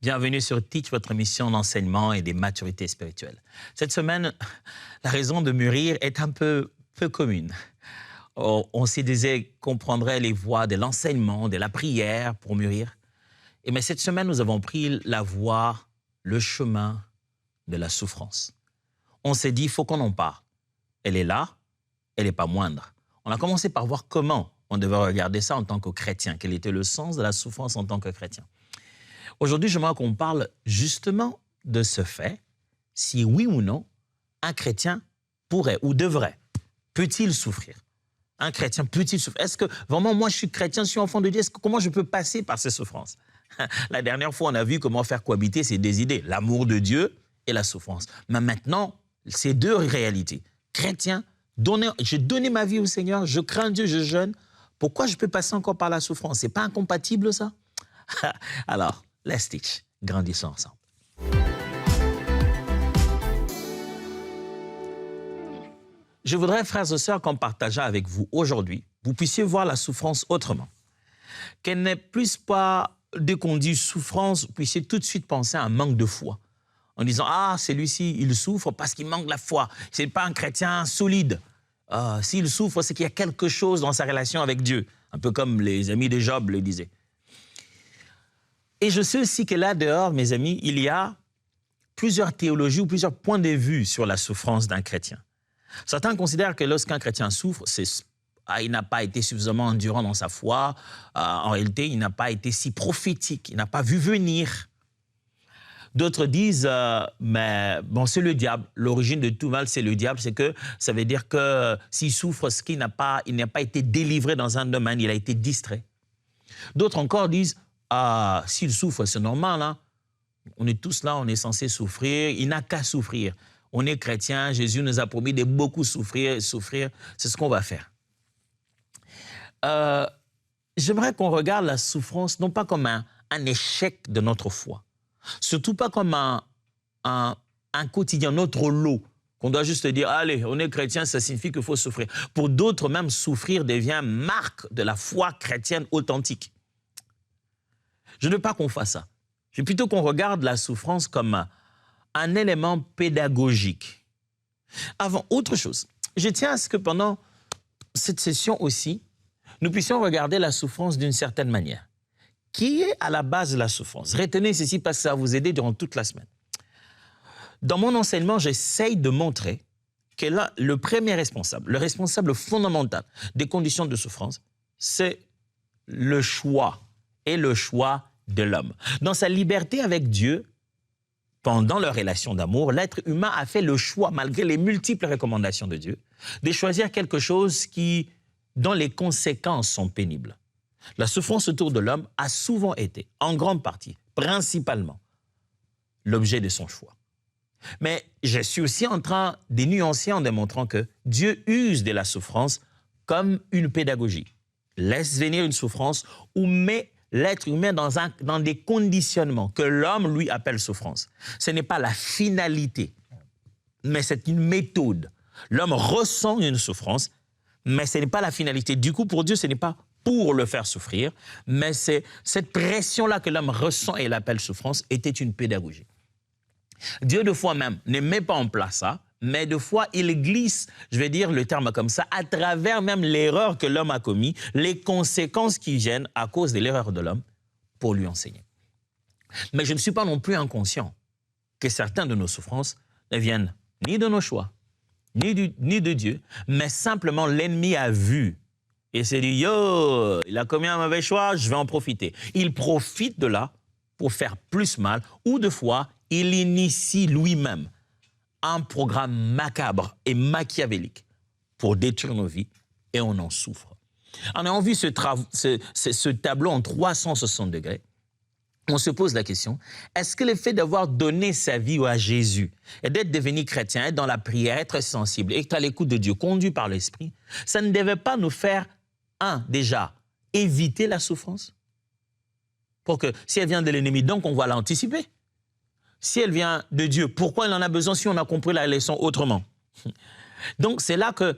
Bienvenue sur Teach, votre émission d'enseignement et des maturités spirituelles. Cette semaine, la raison de mûrir est un peu commune. On s'y disait qu'on prendrait les voies de l'enseignement, de la prière pour mûrir. Mais cette semaine, nous avons pris la voie, le chemin de la souffrance. On s'est dit, il faut qu'on en parle. Elle est là, elle n'est pas moindre. On a commencé par voir comment on devait regarder ça en tant que chrétien, quel était le sens de la souffrance en tant que chrétien. Aujourd'hui, j'aimerais qu'on parle justement de ce fait, si oui ou non, un chrétien pourrait ou devrait, peut-il souffrir? Un chrétien peut-il souffrir? Est-ce que vraiment, moi, je suis chrétien, je suis enfant de Dieu, comment je peux passer par ces souffrances? La dernière fois, on a vu comment faire cohabiter ces deux idées, l'amour de Dieu et la souffrance. Mais maintenant, ces deux réalités. Chrétien, j'ai donné ma vie au Seigneur, je crains Dieu, je jeûne. Pourquoi je peux passer encore par la souffrance? C'est pas incompatible, ça? Alors, let's teach. Grandissons ensemble. Je voudrais, frères et sœurs, qu'en partageant avec vous aujourd'hui, vous puissiez voir la souffrance autrement. Qu'elle n'est plus pas, dès qu'on dit souffrance, vous puissiez tout de suite penser à un manque de foi. En disant, ah, celui-ci, il souffre parce qu'il manque la foi. Ce n'est pas un chrétien solide. S'il souffre, c'est qu'il y a quelque chose dans sa relation avec Dieu. Un peu comme les amis de Job le disaient. Et je sais aussi que là dehors, mes amis, il y a plusieurs théologies ou plusieurs points de vue sur la souffrance d'un chrétien. Certains considèrent que lorsqu'un chrétien souffre, il n'a pas été suffisamment endurant dans sa foi. En réalité, il n'a pas été si prophétique, il n'a pas vu venir. D'autres disent, mais bon, c'est le diable. L'origine de tout mal, c'est le diable. C'est que ça veut dire que s'il souffre, c'est qu'il n'a pas été délivré dans un domaine, il a été distrait. D'autres encore disent, s'il souffre, c'est normal. Hein? On est tous là, on est censé souffrir. Il n'a qu'à souffrir. On est chrétien, Jésus nous a promis de beaucoup souffrir. C'est ce qu'on va faire. J'aimerais qu'on regarde la souffrance non pas comme un échec de notre foi. Surtout pas comme un quotidien, notre lot, qu'on doit juste dire, allez, on est chrétien, ça signifie qu'il faut souffrir. Pour d'autres, même, souffrir devient marque de la foi chrétienne authentique. Je ne veux pas qu'on fasse ça. Je veux plutôt qu'on regarde la souffrance comme un élément pédagogique. Avant autre chose, je tiens à ce que pendant cette session aussi, nous puissions regarder la souffrance d'une certaine manière. Qui est à la base de la souffrance? Retenez ceci parce que ça va vous aider durant toute la semaine. Dans mon enseignement, j'essaye de montrer que là, le premier responsable, le responsable fondamental des conditions de souffrance, c'est le choix et le choix de l'homme. Dans sa liberté avec Dieu, pendant leur relation d'amour, l'être humain a fait le choix, malgré les multiples recommandations de Dieu, de choisir quelque chose dont les conséquences sont pénibles. La souffrance autour de l'homme a souvent été, en grande partie, principalement, l'objet de son choix. Mais je suis aussi en train de nuancer en démontrant que Dieu use de la souffrance comme une pédagogie. Laisse venir une souffrance ou met l'être humain dans des conditionnements que l'homme, lui, appelle souffrance. Ce n'est pas la finalité, mais c'est une méthode. L'homme ressent une souffrance, mais ce n'est pas la finalité. Du coup, pour Dieu, ce n'est pas pour le faire souffrir, mais c'est cette pression-là que l'homme ressent et l'appelle souffrance était une pédagogie. Dieu, de fois même, ne met pas en place ça, mais de fois, il glisse, je vais dire le terme comme ça, à travers même l'erreur que l'homme a commise, les conséquences qui viennent à cause de l'erreur de l'homme, pour lui enseigner. Mais je ne suis pas non plus inconscient que certaines de nos souffrances ne viennent ni de nos choix, ni de Dieu, mais simplement l'ennemi a vu et s'est dit, yo, il a commis un mauvais choix, je vais en profiter. Il profite de là pour faire plus mal, ou de fois, il initie lui-même un programme macabre et machiavélique pour détruire nos vies, et on en souffre. On a vu ce tableau en 360 degrés. On se pose la question, est-ce que le fait d'avoir donné sa vie à Jésus et d'être devenu chrétien, être dans la prière, être sensible, être à l'écoute de Dieu, conduit par l'Esprit, ça ne devait pas nous faire, déjà, éviter la souffrance? Pour que, si elle vient de l'ennemi, donc on va l'anticiper. Si elle vient de Dieu, pourquoi il en a besoin si on a compris la leçon autrement? Donc c'est là que,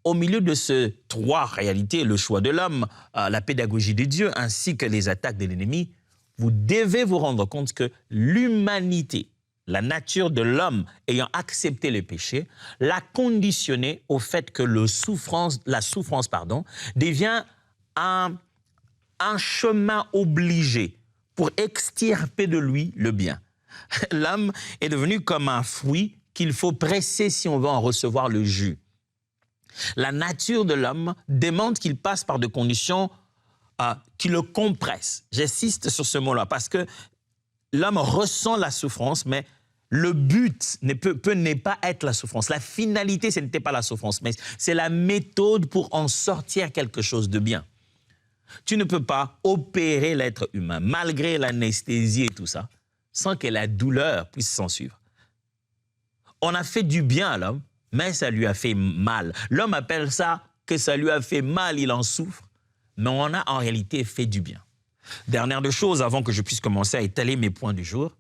au milieu de ces trois réalités, le choix de l'homme, la pédagogie de Dieu, ainsi que les attaques de l'ennemi, vous devez vous rendre compte que l'humanité, la nature de l'homme ayant accepté le péché, l'a conditionné au fait que la souffrance devient un chemin obligé pour extirper de lui le bien. L'homme est devenu comme un fruit qu'il faut presser si on veut en recevoir le jus. La nature de l'homme demande qu'il passe par des conditions qui le compressent. J'insiste sur ce mot-là parce que l'homme ressent la souffrance, mais le but n'est pas être la souffrance. La finalité, ce n'était pas la souffrance, mais c'est la méthode pour en sortir quelque chose de bien. Tu ne peux pas opérer l'être humain, malgré l'anesthésie et tout ça, sans que la douleur puisse s'en suivre. On a fait du bien à l'homme, mais ça lui a fait mal. L'homme appelle ça que ça lui a fait mal, il en souffre, mais on a en réalité fait du bien. Dernière de choses, avant que je puisse commencer à étaler mes points du jour,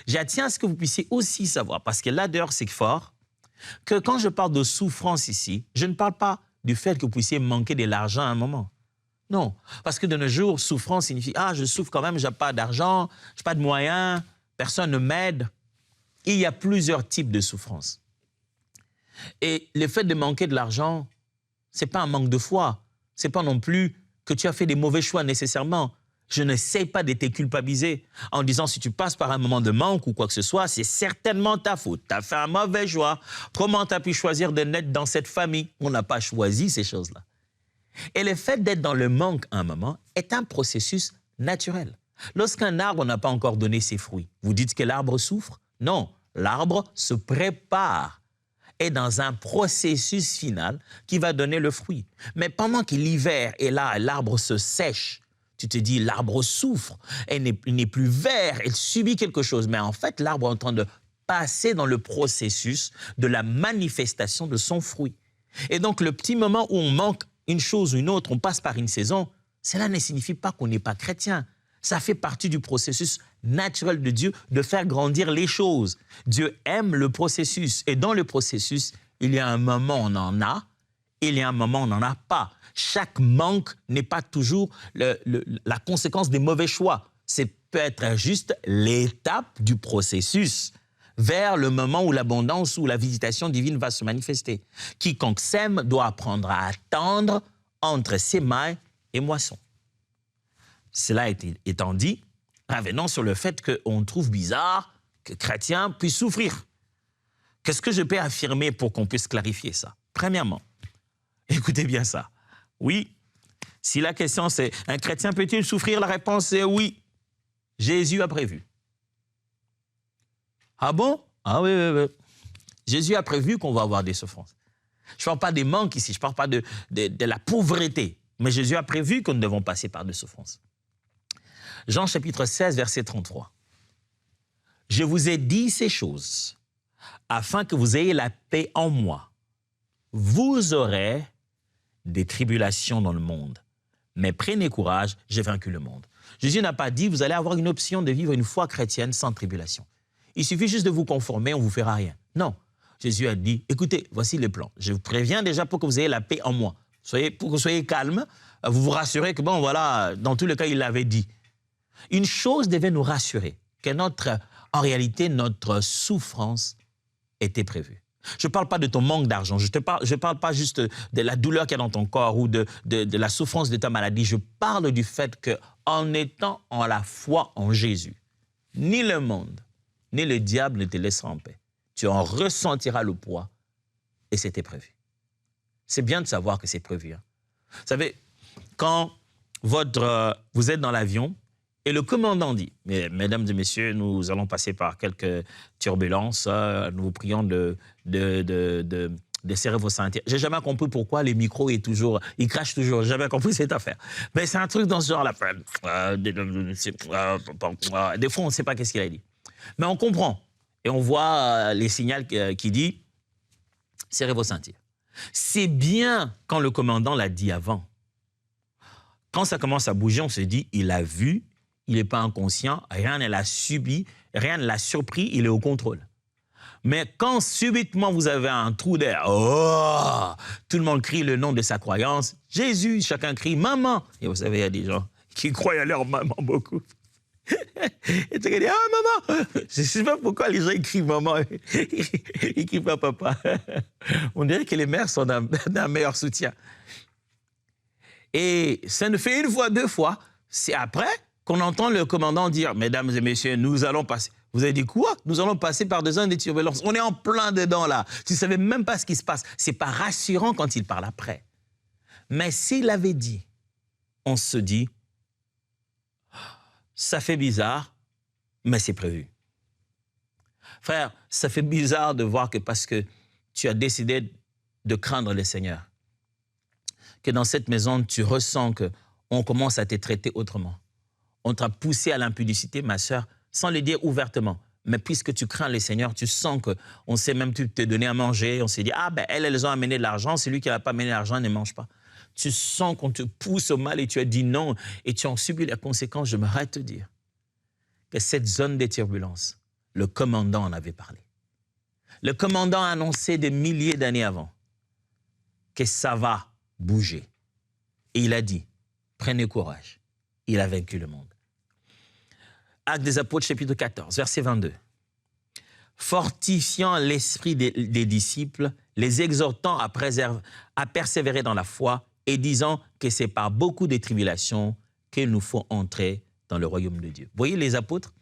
j'attends à ce que vous puissiez aussi savoir, parce que là d'ailleurs c'est fort, que quand je parle de souffrance ici, je ne parle pas du fait que vous puissiez manquer de l'argent à un moment. Non, parce que de nos jours, souffrance signifie « Ah, je souffre quand même, je n'ai pas d'argent, je n'ai pas de moyens, personne ne m'aide. » Il y a plusieurs types de souffrance. Et le fait de manquer de l'argent, ce n'est pas un manque de foi. Ce n'est pas non plus que tu as fait des mauvais choix nécessairement. Je n'essaie pas de te culpabiliser en disant si tu passes par un moment de manque ou quoi que ce soit, c'est certainement ta faute. Tu as fait un mauvais choix. Comment tu as pu choisir de naître dans cette famille? On n'a pas choisi ces choses-là. Et le fait d'être dans le manque à un moment est un processus naturel. Lorsqu'un arbre n'a pas encore donné ses fruits, vous dites que l'arbre souffre? Non, l'arbre se prépare, est dans un processus final qui va donner le fruit. Mais pendant que l'hiver est là, l'arbre se sèche, tu te dis l'arbre souffre, il n'est plus vert, il subit quelque chose. Mais en fait, l'arbre est en train de passer dans le processus de la manifestation de son fruit. Et donc, le petit moment où on manque une chose ou une autre, on passe par une saison, cela ne signifie pas qu'on n'est pas chrétien. Ça fait partie du processus naturel de Dieu de faire grandir les choses. Dieu aime le processus. Et dans le processus, il y a un moment où on en a, et il y a un moment où on n'en a pas. Chaque manque n'est pas toujours la conséquence des mauvais choix. C'est peut-être juste l'étape du processus vers le moment où l'abondance ou la visitation divine va se manifester. Quiconque sème doit apprendre à attendre entre semailles et moisson. Cela étant dit, revenons sur le fait qu'on trouve bizarre que chrétiens puissent souffrir. Qu'est-ce que je peux affirmer pour qu'on puisse clarifier ça? Premièrement, écoutez bien ça. Oui, si la question c'est « un chrétien peut-il souffrir ?» La réponse est oui. Jésus a prévu. Ah bon? Ah oui, oui, oui. Jésus a prévu qu'on va avoir des souffrances. Je ne parle pas des manques ici, je ne parle pas de la pauvreté, mais Jésus a prévu que nous devons passer par des souffrances. Jean chapitre 16, verset 33. « Je vous ai dit ces choses afin que vous ayez la paix en moi. Vous aurez des tribulations dans le monde, mais prenez courage, j'ai vaincu le monde. » Jésus n'a pas dit « vous allez avoir une option de vivre une foi chrétienne sans tribulation. Il suffit juste de vous conformer, on ne vous fera rien. » Non, Jésus a dit « écoutez, voici le plan. Je vous préviens déjà pour que vous ayez la paix en moi. Pour que vous soyez calme, vous vous rassurez que bon voilà, dans tous les cas, il l'avait dit. » Une chose devait nous rassurer, que en réalité, notre souffrance était prévue. Je ne parle pas de ton manque d'argent, je ne parle pas juste de la douleur qu'il y a dans ton corps ou de la souffrance de ta maladie. Je parle du fait qu'en étant en la foi en Jésus, ni le monde, ni le diable ne te laissera en paix. Tu en ressentiras le poids et c'était prévu. C'est bien de savoir que c'est prévu. Hein. Vous savez, quand vous êtes dans l'avion, et le commandant dit, « Mesdames et messieurs, nous allons passer par quelques turbulences. Nous vous prions de serrer vos ceintures. » J'ai jamais compris pourquoi les micros ils crachent toujours. J'ai jamais compris cette affaire. Mais c'est un truc dans ce genre-là. Des fois, on ne sait pas qu'est-ce qu'il a dit. Mais on comprend. Et on voit les signaux qui dit, « Serrez vos ceintures. » C'est bien quand le commandant l'a dit avant. Quand ça commence à bouger, on se dit, il a vu, il n'est pas inconscient, rien ne l'a subi, rien ne l'a surpris, il est au contrôle. Mais quand subitement vous avez un trou d'air, oh, tout le monde crie le nom de sa croyance, Jésus, chacun crie maman. Et vous savez, il y a des gens qui croient à leur maman beaucoup. Et tu vas dire, ah, maman. Je ne sais pas pourquoi les gens écrivent maman. Ils n'écrivent pas papa. On dirait que les mères sont d'un meilleur soutien. Et ça nous fait une fois, deux fois. C'est après qu'on entend le commandant dire, mesdames et messieurs, nous allons passer. Vous avez dit quoi? Nous allons passer par des zones de turbulence. On est en plein dedans là. Tu ne savais même pas ce qui se passe. Ce n'est pas rassurant quand il parle après. Mais s'il avait dit, on se dit, ça fait bizarre, mais c'est prévu. Frère, ça fait bizarre de voir que parce que tu as décidé de craindre le Seigneur, que dans cette maison, tu ressens qu'on commence à te traiter autrement. On t'a poussé à l'impudicité, ma sœur, sans le dire ouvertement. Mais puisque tu crains le Seigneur, tu sens qu'on sait même te donner à manger. On s'est dit, ah ben elles ont amené de l'argent, celui qui n'a pas amené de l'argent ne mange pas. Tu sens qu'on te pousse au mal et tu as dit non et tu en subis les conséquences. J'aimerais te dire que cette zone de turbulence, le commandant en avait parlé. Le commandant a annoncé des milliers d'années avant que ça va bouger. Et il a dit, prenez courage. Il a vaincu le monde. Actes des Apôtres, chapitre 14, verset 22. Fortifiant l'esprit des disciples, les exhortant à persévérer dans la foi et disant que c'est par beaucoup de tribulations qu'il nous faut entrer dans le royaume de Dieu. Vous voyez les apôtres?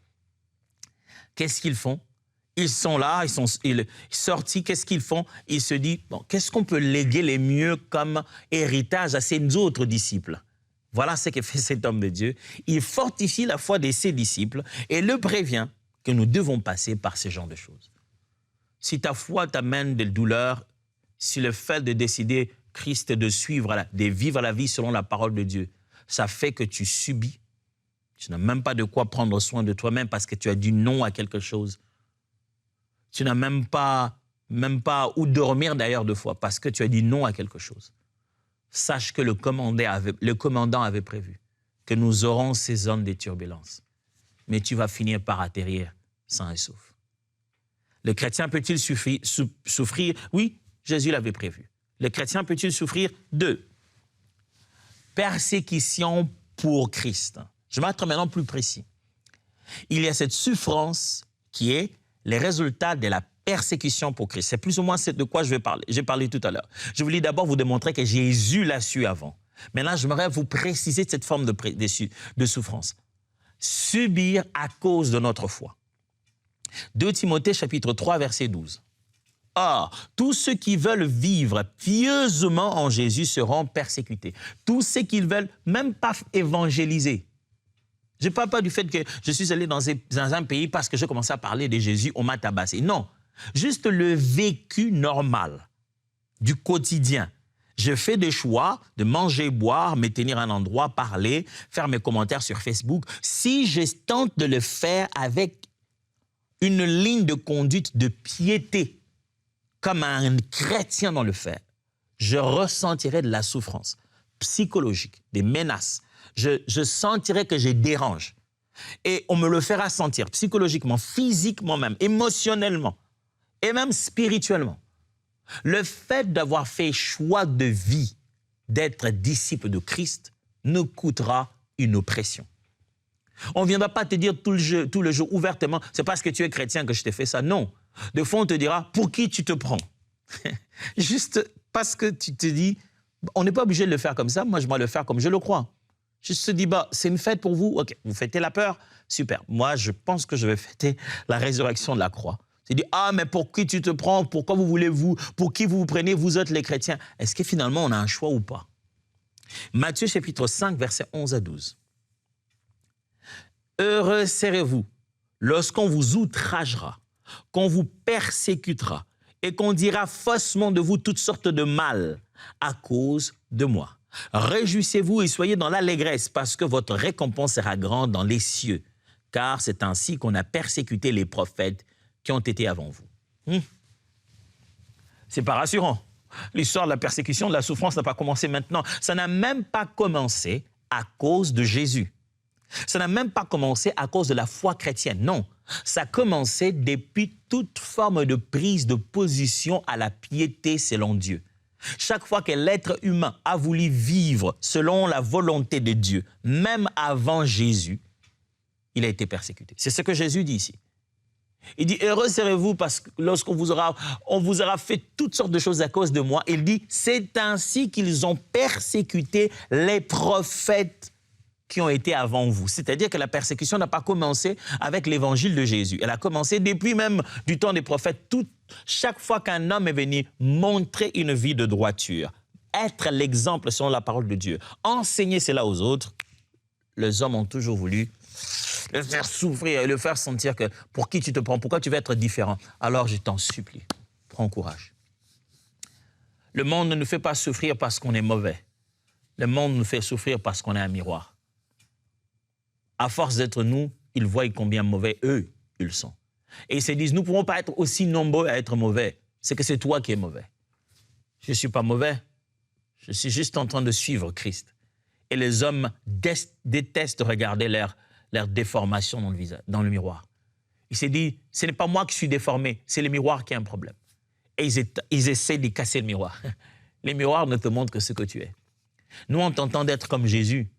Qu'est-ce qu'ils font? Ils sont là, ils sont sortis, qu'est-ce qu'ils font? Ils se disent, bon, qu'est-ce qu'on peut léguer les mieux comme héritage à ces autres disciples? Voilà ce que fait cet homme de Dieu. Il fortifie la foi de ses disciples et le prévient que nous devons passer par ce genre de choses. Si ta foi t'amène des douleurs, si le fait de décider Christ de vivre la vie selon la parole de Dieu, ça fait que tu subis. Tu n'as même pas de quoi prendre soin de toi-même parce que tu as dit non à quelque chose. Tu n'as même pas où dormir d'ailleurs de fois parce que tu as dit non à quelque chose. Sache que le commandant avait prévu que nous aurons ces zones de turbulence. Mais tu vas finir par atterrir sain et sauf. Le chrétien peut-il souffrir? Oui, Jésus l'avait prévu. Le chrétien peut-il souffrir? 2. Persécution pour Christ. Je vais être maintenant plus précis. Il y a cette souffrance qui est le résultat de la persécution pour Christ. C'est plus ou moins de quoi je vais parler. J'ai parlé tout à l'heure. Je voulais d'abord vous démontrer que Jésus l'a su avant. Maintenant, j'aimerais vous préciser cette forme de souffrance. Subir à cause de notre foi. 2 Timothée, chapitre 3, verset 12. Or, tous ceux qui veulent vivre pieusement en Jésus seront persécutés. Tous ceux qui ne veulent même pas évangéliser. Je ne parle pas du fait que je suis allé dans un pays parce que je commençais à parler de Jésus, on m'a tabassé. Non, juste le vécu normal du quotidien. Je fais des choix de manger, boire, me tenir à un endroit, parler, faire mes commentaires sur Facebook. Si je tente de le faire avec une ligne de conduite de piété, comme un chrétien dans le fait, je ressentirai de la souffrance psychologique, des menaces. Je sentirai que je dérange. Et on me le fera sentir psychologiquement, physiquement même, émotionnellement et même spirituellement. Le fait d'avoir fait choix de vie, d'être disciple de Christ, nous coûtera une oppression. On ne viendra pas te dire tout le jour ouvertement, c'est parce que tu es chrétien que je t'ai fait ça. Non. De fois, on te dira, pour qui tu te prends? Juste parce que tu te dis, on n'est pas obligé de le faire comme ça, moi je vais le faire comme je le crois. Juste se dis, bah, c'est une fête pour vous, ok, vous fêtez la peur, super. Moi, je pense que je vais fêter la résurrection de la croix. Tu dis, ah, mais pour qui tu te prends? Pourquoi vous voulez vous? Pour qui vous vous prenez? Vous êtes les chrétiens. Est-ce que finalement, on a un choix ou pas? Matthieu chapitre 5, versets 11 à 12. Heureux serez-vous lorsqu'on vous outragera, qu'on vous persécutera et qu'on dira faussement de vous toutes sortes de mal à cause de moi. Réjouissez-vous et soyez dans l'allégresse parce que votre récompense sera grande dans les cieux, car c'est ainsi qu'on a persécuté les prophètes qui ont été avant vous. C'est pas rassurant. L'histoire de la persécution, de la souffrance n'a pas commencé maintenant. Ça n'a même pas commencé à cause de Jésus. Ça n'a même pas commencé à cause de la foi chrétienne, non. Ça a commencé depuis toute forme de prise de position à la piété selon Dieu. Chaque fois que l'être humain a voulu vivre selon la volonté de Dieu, même avant Jésus, il a été persécuté. C'est ce que Jésus dit ici. Il dit, heureux serez-vous parce que lorsqu'on vous aura fait toutes sortes de choses à cause de moi. Il dit, c'est ainsi qu'ils ont persécuté les prophètes qui ont été avant vous. C'est-à-dire que la persécution n'a pas commencé avec l'évangile de Jésus. Elle a commencé depuis même du temps des prophètes. Chaque fois qu'un homme est venu montrer une vie de droiture, être l'exemple selon la parole de Dieu, enseigner cela aux autres, les hommes ont toujours voulu le faire souffrir et le faire sentir que pour qui tu te prends, pourquoi tu veux être différent. Alors je t'en supplie, prends courage. Le monde ne nous fait pas souffrir parce qu'on est mauvais. Le monde nous fait souffrir parce qu'on est un miroir. À force d'être nous, ils voient combien mauvais eux, ils sont. Et ils se disent, nous ne pouvons pas être aussi nombreux à être mauvais. C'est que c'est toi qui es mauvais. Je ne suis pas mauvais. Je suis juste en train de suivre Christ. Et les hommes détestent regarder leur déformation dans le miroir. Il s'est dit, ce n'est pas moi qui suis déformé, c'est le miroir qui a un problème. Et ils essaient de casser le miroir. Les miroirs ne te montrent que ce que tu es. Nous, on t'entend d'être comme Jésus.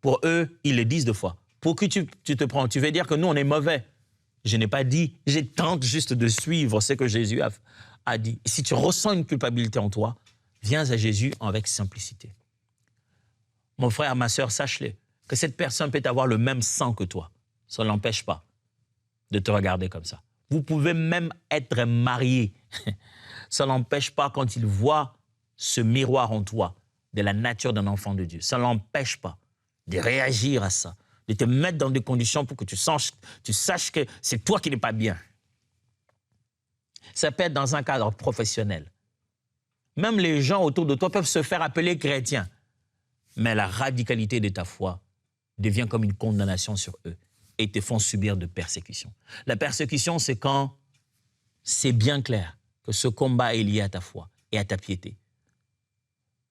Pour eux, ils le disent deux fois. Pour qui tu te prends? Tu veux dire que nous, on est mauvais? Je n'ai pas dit, je tente juste de suivre ce que Jésus a dit. Et si tu ressens une culpabilité en toi, viens à Jésus avec simplicité. Mon frère, ma sœur, sache-le, que cette personne peut avoir le même sang que toi. Ça ne l'empêche pas de te regarder comme ça. Vous pouvez même être mariés. Ça ne l'empêche pas quand il voit ce miroir en toi de la nature d'un enfant de Dieu. Ça ne l'empêche pas de réagir à ça, de te mettre dans des conditions pour que tu saches que c'est toi qui n'es pas bien. Ça peut être dans un cadre professionnel. Même les gens autour de toi peuvent se faire appeler chrétiens. Mais la radicalité de ta foi devient comme une condamnation sur eux et te font subir de persécutions. La persécution, c'est quand c'est bien clair que ce combat est lié à ta foi et à ta piété.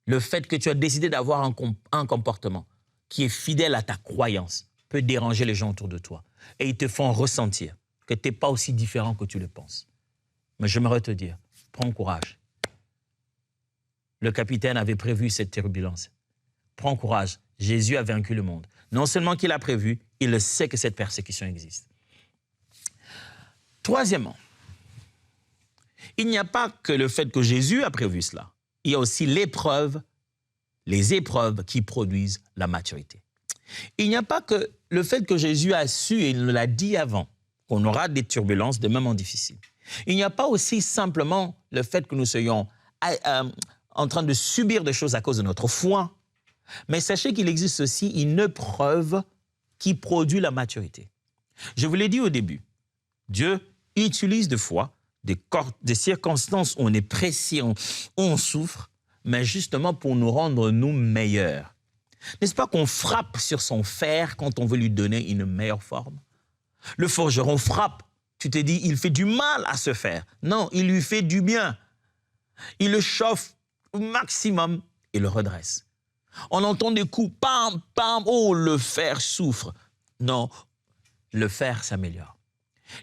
Le fait que tu as décidé d'avoir un comportement qui est fidèle à ta croyance peut déranger les gens autour de toi. Et ils te font ressentir que tu n'es pas aussi différent que tu le penses. Mais j'aimerais te dire, prends courage. Le capitaine avait prévu cette turbulence. Prends courage, Jésus a vaincu le monde. Non seulement qu'il a prévu, il sait que cette persécution existe. Troisièmement, il n'y a pas que le fait que Jésus a prévu cela. Il y a aussi les épreuves qui produisent la maturité. Il n'y a pas que le fait que Jésus a su, et il nous l'a dit avant, qu'on aura des turbulences, des moments difficiles. Il n'y a pas aussi simplement le fait que nous soyons en train de subir des choses à cause de notre foi, mais sachez qu'il existe aussi une épreuve qui produit la maturité. Je vous l'ai dit au début, Dieu utilise des fois des circonstances où on est pressé, où on souffre, mais justement pour nous rendre nous meilleurs. N'est-ce pas qu'on frappe sur son fer quand on veut lui donner une meilleure forme? Le forgeron frappe, tu te dis, il fait du mal à ce fer. Non, il lui fait du bien. Il le chauffe au maximum et le redresse. On entend des coups, pam, pam, oh, le fer souffre. Non, le fer s'améliore.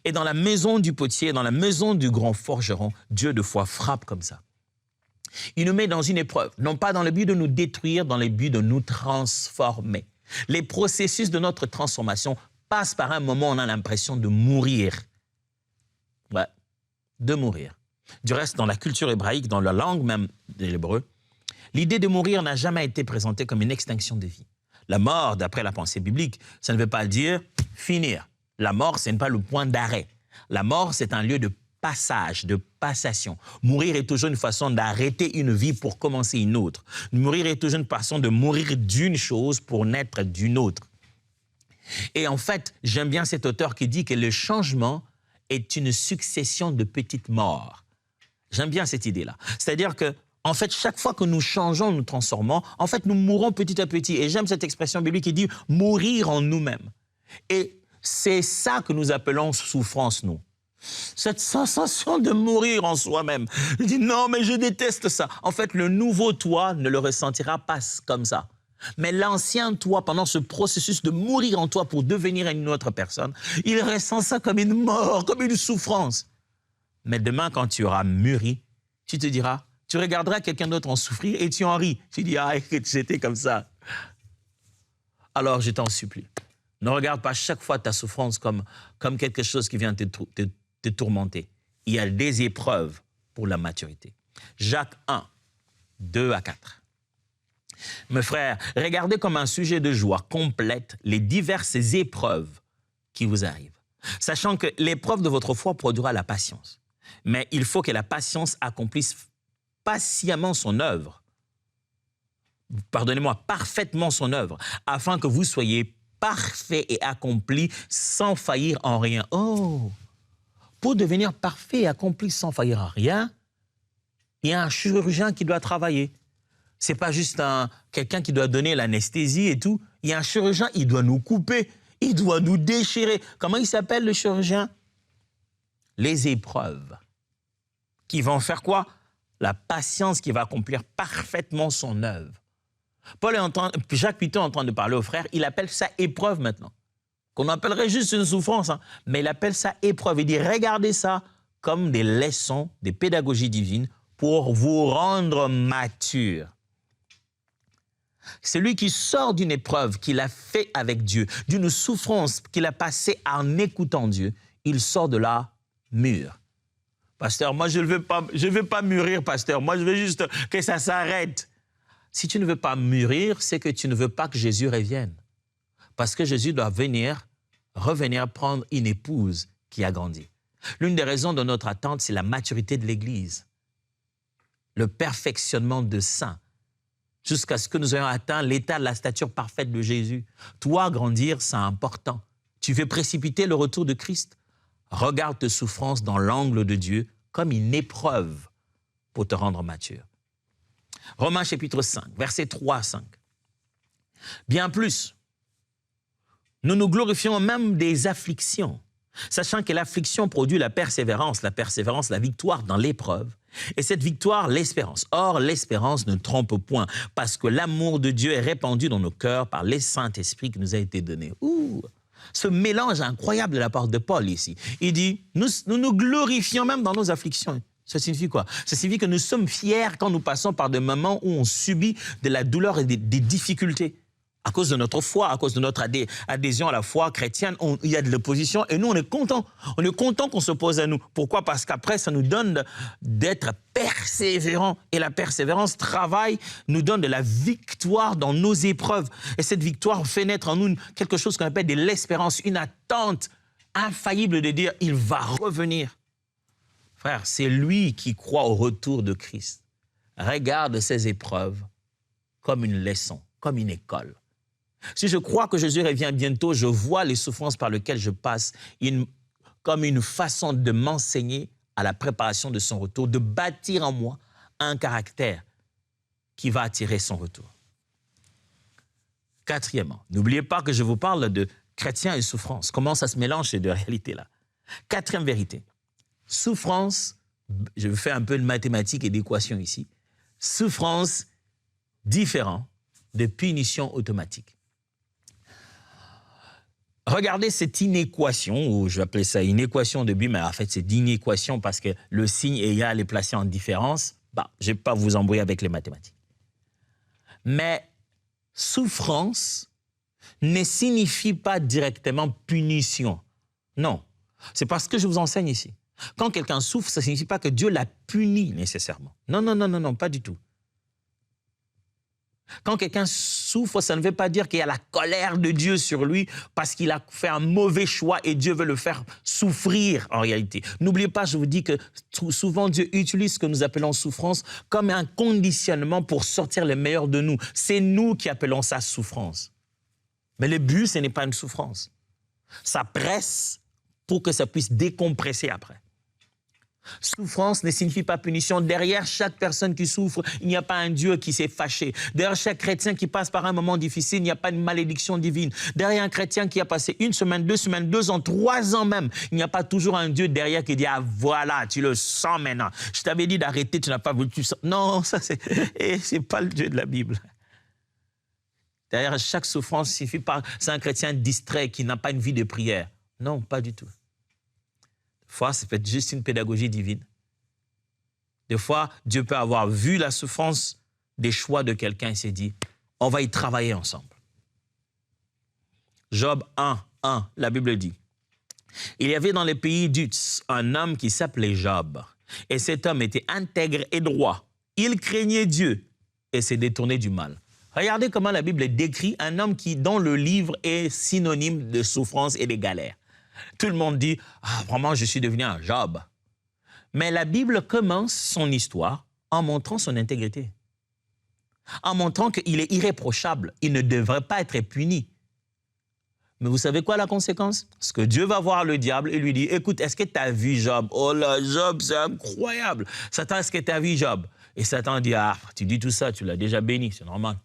Et dans la maison du potier, dans la maison du grand forgeron, Dieu de fois frappe comme ça. Il nous met dans une épreuve, non pas dans le but de nous détruire, dans le but de nous transformer. Les processus de notre transformation passent par un moment où on a l'impression de mourir. Ouais, de mourir. Du reste, dans la culture hébraïque, dans la langue même de l'hébreu, l'idée de mourir n'a jamais été présentée comme une extinction de vie. La mort, d'après la pensée biblique, ça ne veut pas dire finir. La mort, ce n'est pas le point d'arrêt. La mort, c'est un lieu de passage, de passation. Mourir est toujours une façon d'arrêter une vie pour commencer une autre. Mourir est toujours une façon de mourir d'une chose pour naître d'une autre. Et en fait, j'aime bien cet auteur qui dit que le changement est une succession de petites morts. J'aime bien cette idée-là. C'est-à-dire que, en fait, chaque fois que nous changeons, nous transformons, en fait, nous mourons petit à petit. Et j'aime cette expression biblique qui dit « mourir en nous-mêmes ». Et c'est ça que nous appelons souffrance, nous. Cette sensation de mourir en soi-même. Je dis non, mais je déteste ça. En fait, le nouveau toi ne le ressentira pas comme ça. Mais l'ancien toi, pendant ce processus de mourir en toi pour devenir une autre personne, il ressent ça comme une mort, comme une souffrance. Mais demain, quand tu auras mûri, tu te diras, tu regarderas quelqu'un d'autre en souffrir et tu en ris. Tu dis, ah, j'étais comme ça. Alors, je t'en supplie, Ne regarde pas chaque fois ta souffrance comme quelque chose qui vient te tourmenter. Il y a des épreuves pour la maturité. Jacques 1, 2 à 4. Mes frères, regardez comme un sujet de joie complète les diverses épreuves qui vous arrivent, sachant que l'épreuve de votre foi produira la patience. Mais il faut que la patience accomplisse patiemment son œuvre, pardonnez-moi, parfaitement son œuvre, afin que vous soyez parfait et accompli sans faillir en rien. Oh! Pour devenir parfait et accompli sans faillir en rien, il y a un chirurgien qui doit travailler. Ce n'est pas juste quelqu'un qui doit donner l'anesthésie et tout. Il y a un chirurgien, il doit nous couper, il doit nous déchirer. Comment il s'appelle le chirurgien? Les épreuves. Qui vont faire quoi? La patience qui va accomplir parfaitement son œuvre. Jacques Pitton est en train de parler aux frères, il appelle ça épreuve maintenant. Qu'on appellerait juste une souffrance, hein, mais il appelle ça épreuve. Il dit, regardez ça comme des leçons, des pédagogies divines pour vous rendre mature. Celui qui sort d'une épreuve qu'il a fait avec Dieu, d'une souffrance qu'il a passée en écoutant Dieu, il sort de là mûr. Pasteur, moi je ne veux pas mûrir, pasteur. Moi je veux juste que ça s'arrête. Si tu ne veux pas mûrir, c'est que tu ne veux pas que Jésus revienne. Parce que Jésus doit revenir prendre une épouse qui a grandi. L'une des raisons de notre attente, c'est la maturité de l'Église. Le perfectionnement de saints. Jusqu'à ce que nous ayons atteint l'état de la stature parfaite de Jésus. Toi, grandir, c'est important. Tu veux précipiter le retour de Christ? Regarde tes souffrances dans l'angle de Dieu comme une épreuve pour te rendre mature. Romains chapitre 5, versets 3 à 5. Bien plus, nous nous glorifions même des afflictions, sachant que l'affliction produit la persévérance, la victoire dans l'épreuve, et cette victoire, l'espérance. Or, l'espérance ne trompe point, parce que l'amour de Dieu est répandu dans nos cœurs par le Saint-Esprit qui nous a été donné. Ouh! Ce mélange incroyable de la part de Paul ici. Il dit, nous nous glorifions même dans nos afflictions. Ça signifie quoi? Ça signifie que nous sommes fiers quand nous passons par des moments où on subit de la douleur et des difficultés. À cause de notre foi, à cause de notre adhésion à la foi chrétienne, il y a de l'opposition et nous, on est content. On est content qu'on s'oppose à nous. Pourquoi? Parce qu'après, ça nous donne d'être persévérants. Et la persévérance, nous donne de la victoire dans nos épreuves. Et cette victoire fait naître en nous quelque chose qu'on appelle de l'espérance, une attente infaillible de dire, il va revenir. Frère, c'est lui qui croit au retour de Christ. Regarde ces épreuves comme une leçon, comme une école. Si je crois que Jésus revient bientôt, je vois les souffrances par lesquelles je passe comme une façon de m'enseigner à la préparation de son retour, de bâtir en moi un caractère qui va attirer son retour. Quatrièmement, n'oubliez pas que je vous parle de chrétiens et souffrance. Comment ça se mélange ces deux réalités-là? Quatrième vérité, souffrance, je fais un peu de mathématiques et d'équations ici, souffrance différent de punition automatique. Regardez cette inéquation, ou je vais appeler ça une équation de but, mais en fait c'est d'inéquation parce que le signe égal est placé en différence. Je ne vais pas vous embrouiller avec les mathématiques. Mais souffrance ne signifie pas directement punition. Non, c'est parce que je vous enseigne ici. Quand quelqu'un souffre, ça ne signifie pas que Dieu l'a puni nécessairement. Non, pas du tout. Quand quelqu'un souffre, ça ne veut pas dire qu'il y a la colère de Dieu sur lui parce qu'il a fait un mauvais choix et Dieu veut le faire souffrir en réalité. N'oubliez pas, je vous dis que souvent Dieu utilise ce que nous appelons souffrance comme un conditionnement pour sortir le meilleur de nous. C'est nous qui appelons ça souffrance. Mais le but, ce n'est pas une souffrance. Ça presse pour que ça puisse décompresser après. Souffrance ne signifie pas punition. Derrière chaque personne qui souffre, il n'y a pas un Dieu qui s'est fâché. Derrière chaque chrétien qui passe par un moment difficile, il n'y a pas une malédiction divine. Derrière un chrétien qui a passé 1 semaine, 2 semaines, 2 ans, 3 ans même, il n'y a pas toujours un Dieu derrière qui dit « Ah voilà, tu le sens maintenant. Je t'avais dit d'arrêter, tu n'as pas voulu. » Non, ça c'est pas le Dieu de la Bible. Derrière chaque souffrance, il suffit pas, c'est un chrétien distrait qui n'a pas une vie de prière. Non, pas du tout. Des fois, ça peut être juste une pédagogie divine. Des fois, Dieu peut avoir vu la souffrance des choix de quelqu'un et s'est dit, on va y travailler ensemble. Job 1, 1, la Bible dit. Il y avait dans les pays d'Uz un homme qui s'appelait Job. Et cet homme était intègre et droit. Il craignait Dieu et s'est détourné du mal. Regardez comment la Bible décrit un homme qui, dans le livre, est synonyme de souffrance et de galère. Tout le monde dit « Ah, vraiment, je suis devenu un Job ». Mais la Bible commence son histoire en montrant son intégrité, en montrant qu'il est irréprochable, il ne devrait pas être puni. Mais vous savez quoi la conséquence? Parce que Dieu va voir le diable et lui dit, écoute, est-ce que tu as vu Job? Oh là, Job, c'est incroyable. Satan, est-ce que tu as vu Job? Et Satan dit, ah, tu dis tout ça, tu l'as déjà béni, c'est normal.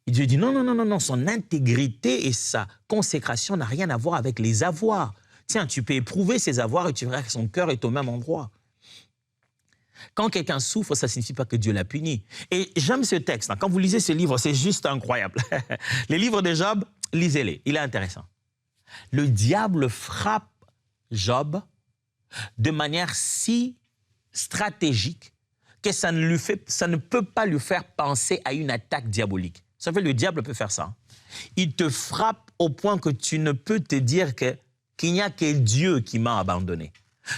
Et Dieu dit, non, non, non, non, non, son intégrité et sa consécration n'a rien à voir avec les avoirs. Tiens, tu peux éprouver ses avoirs et tu verras que son cœur est au même endroit. Quand quelqu'un souffre, ça ne signifie pas que Dieu l'a puni. Et j'aime ce texte. Quand vous lisez ce livre, c'est juste incroyable. Les livres de Job, lisez-les. Il est intéressant. Le diable frappe Job de manière si stratégique que ça ne peut pas lui faire penser à une attaque diabolique. Ça fait, le diable peut faire ça. Il te frappe au point que tu ne peux te dire qu'il n'y a que Dieu qui m'a abandonné.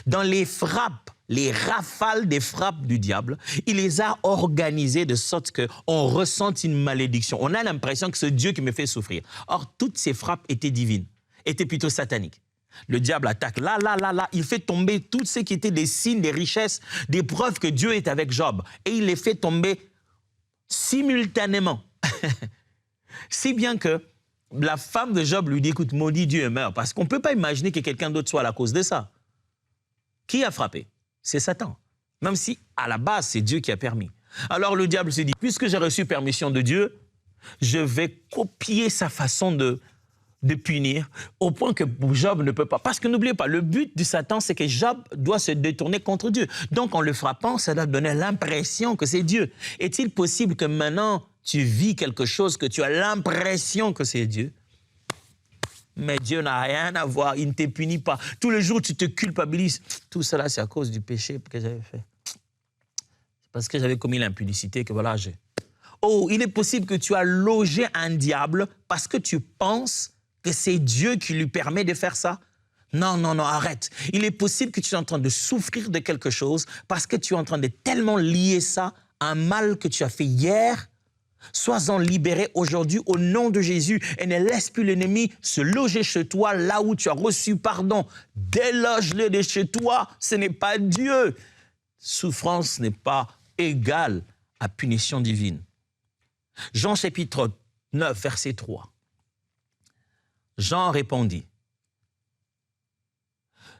Dans les frappes, les rafales des frappes du diable, il les a organisées de sorte qu'on ressent une malédiction. On a l'impression que c'est Dieu qui me fait souffrir. Or, toutes ces frappes étaient divines, étaient plutôt sataniques. Le diable attaque là, là, là, là. Il fait tomber tout ce qui étaient des signes, des richesses, des preuves que Dieu est avec Job. Et il les fait tomber simultanément. Si bien que la femme de Job lui dit, écoute, maudit Dieu et meurt. Parce qu'on ne peut pas imaginer que quelqu'un d'autre soit à la cause de ça. Qui a frappé? C'est Satan. Même si, à la base, c'est Dieu qui a permis. Alors le diable se dit, puisque j'ai reçu permission de Dieu, je vais copier sa façon de punir, au point que Job ne peut pas. Parce que n'oubliez pas, le but du Satan, c'est que Job doit se détourner contre Dieu. Donc, en le frappant, ça doit donner l'impression que c'est Dieu. Est-il possible que maintenant, tu vis quelque chose que tu as l'impression que c'est Dieu? Mais Dieu n'a rien à voir, il ne te punit pas. Tous les jours, tu te culpabilises. Tout cela, c'est à cause du péché que j'avais fait. C'est parce que j'avais commis l'impudicité que voilà, j'ai... Oh, il est possible que tu as logé un diable parce que tu penses que c'est Dieu qui lui permet de faire ça. Non, non, non, arrête. Il est possible que tu es en train de souffrir de quelque chose parce que tu es en train de tellement lier ça à un mal que tu as fait hier. Sois-en libéré aujourd'hui au nom de Jésus et ne laisse plus l'ennemi se loger chez toi là où tu as reçu pardon. Déloge-le de chez toi, ce n'est pas Dieu. Souffrance n'est pas égale à punition divine. Jean chapitre 9, verset 3. Jean répondit,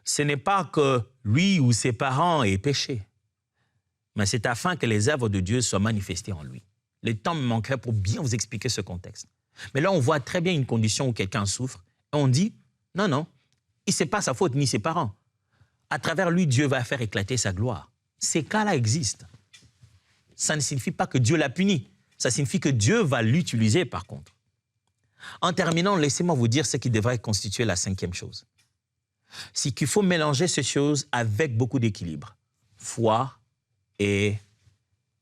ce n'est pas que lui ou ses parents aient péché, mais c'est afin que les œuvres de Dieu soient manifestées en lui. Le temps me manquerait pour bien vous expliquer ce contexte. Mais là, on voit très bien une condition où quelqu'un souffre et on dit, non, non, ce n'est pas sa faute ni ses parents. À travers lui, Dieu va faire éclater sa gloire. Ces cas-là existent. Ça ne signifie pas que Dieu l'a puni. Ça signifie que Dieu va l'utiliser par contre. En terminant, laissez-moi vous dire ce qui devrait constituer la cinquième chose. C'est qu'il faut mélanger ces choses avec beaucoup d'équilibre. Foi et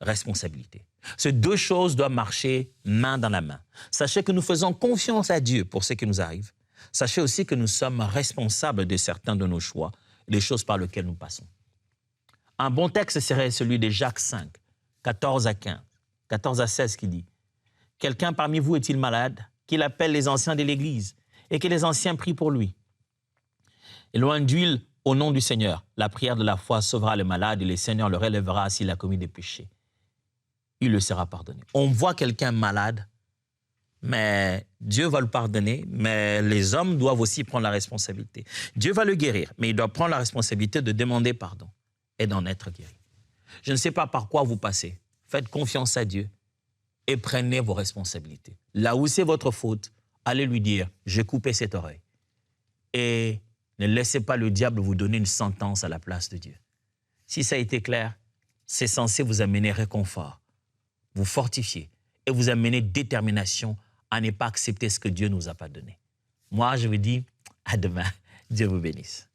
responsabilité. Ces deux choses doivent marcher main dans la main. Sachez que nous faisons confiance à Dieu pour ce qui nous arrive. Sachez aussi que nous sommes responsables de certains de nos choix, des choses par lesquelles nous passons. Un bon texte serait celui de Jacques 5, 14 à 15, 14 à 16 qui dit « Quelqu'un parmi vous est-il malade, qu'il appelle les anciens de l'Église et que les anciens prient pour lui. Et loin d'huile au nom du Seigneur, la prière de la foi sauvera le malade et le Seigneur le relèvera s'il a commis des péchés. Il le sera pardonné. » On voit quelqu'un malade, mais Dieu va le pardonner, mais les hommes doivent aussi prendre la responsabilité. Dieu va le guérir, mais il doit prendre la responsabilité de demander pardon et d'en être guéri. Je ne sais pas par quoi vous passez. Faites confiance à Dieu et prenez vos responsabilités. Là où c'est votre faute, allez lui dire, j'ai coupé cette oreille. Et ne laissez pas le diable vous donner une sentence à la place de Dieu. Si ça a été clair, c'est censé vous amener réconfort, vous fortifier et vous amener détermination à ne pas accepter ce que Dieu ne nous a pas donné. Moi, je vous dis à demain. Dieu vous bénisse.